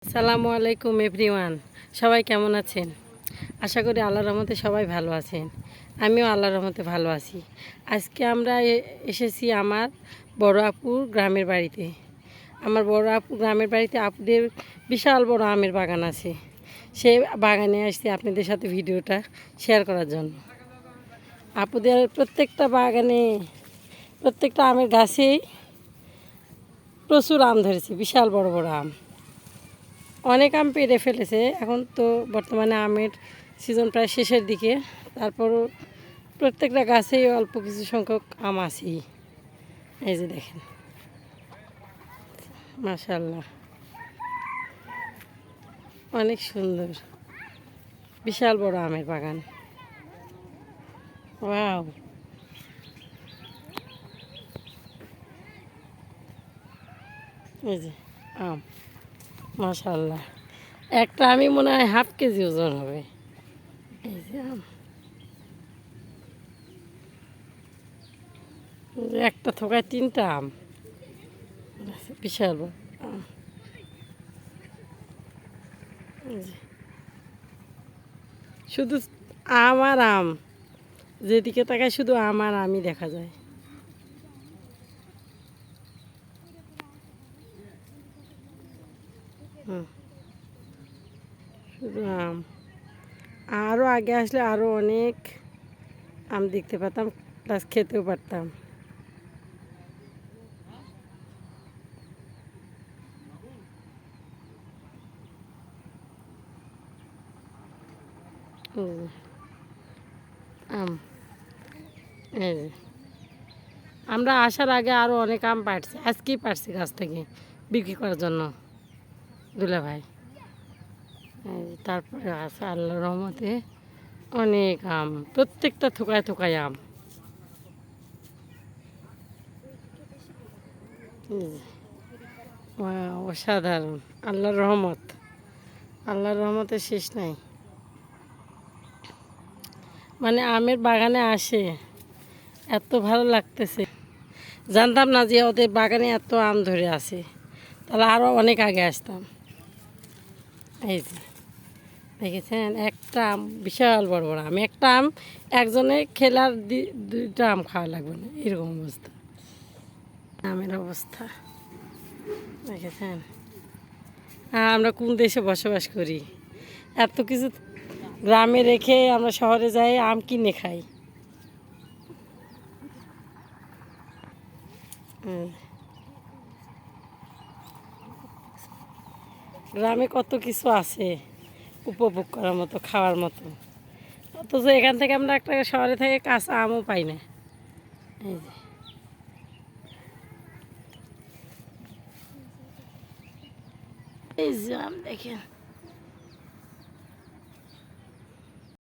আসসালামু আলাইকুম এভরিওয়ান, সবাই কেমন আছেন? আশা করি আল্লাহর রহমতে সবাই ভালো আছেন। আমিও আল্লাহর রহমতে ভালো আছি। আজকে আমরা এসেছি আমার বড় আপুর গ্রামের বাড়িতে। আমার বড় আপু গ্রামের বাড়িতে আপুদের বিশাল বড় আমের বাগান আছে। সেই বাগানে আসছি আপনাদের সাথে ভিডিওটা শেয়ার করার জন্য। আপুদের প্রত্যেকটা বাগানে, প্রত্যেকটা আমের গাছেই প্রচুর আম ধরেছে, বিশাল বড় বড় আম। অনেক আম পেড়ে ফেলেছে। এখন তো বর্তমানে আমের সিজন প্রায় শেষের দিকে, তারপরও প্রত্যেকটা গাছেই অল্প কিছু সংখ্যক আম আছেই। এই যে দেখেন, মাশাআল্লাহ, অনেক সুন্দর, বিশাল বড় আমের বাগান। ওয়াও, এই যে আম, মাশাআল্লাহ, একটা আমি মনে হয় হাফ কেজি ওজন হবে। এই যে আম, একটা থোকায় 3টা আম, বিশাল বড় আম। এই যে শুধু আম আর আম, যেদিকে তাকায় শুধু আম আর আমই দেখা যায়। হুম, শুধু আম। আরও আগে আসলে আরও অনেক আম দেখতে পেতাম, প্লাস খেতেও পারতাম। হুম, আম, এই যে আমরা আসার আগে আরও অনেক আম পাড়ছি, আজকেই পাড়ছি গাছ থেকে বিক্রি করার জন্য দুলা ভাই। এই যে তারপরে আছে আল্লাহর রহমতে অনেক আম, প্রত্যেকটা থোকায় থোকায় আম। এই যে, অসাধারণ, আল্লাহর রহমত, আল্লাহর রহমতের শেষ নাই। মানে আমের বাগানে আসে এত ভালো লাগতেছে, জানতাম না যে ওদের বাগানে এত আম ধরে আছে, তাহলে আরও অনেক আগে আসতাম। এই যে দেখেছেন, একটা আম, বিশাল বড় বড় আম, একটা আম একজনে খেলার 2টা আম খাওয়া লাগবে না, এরকম অবস্থা আমের অবস্থা। দেখেছেন, আমরা কোন দেশে বসবাস করি, এত কিছু গ্রামে রেখে আমরা শহরে যাই আম কিনে খাই। গ্রামে কত কিছু আছে উপভোগ করার মতো, খাওয়ার মতো, অথচ এখান থেকে আমরা একটা শহরে থেকে কাঁচা আমও পাই না। এই যে, এই যে আম দেখেন।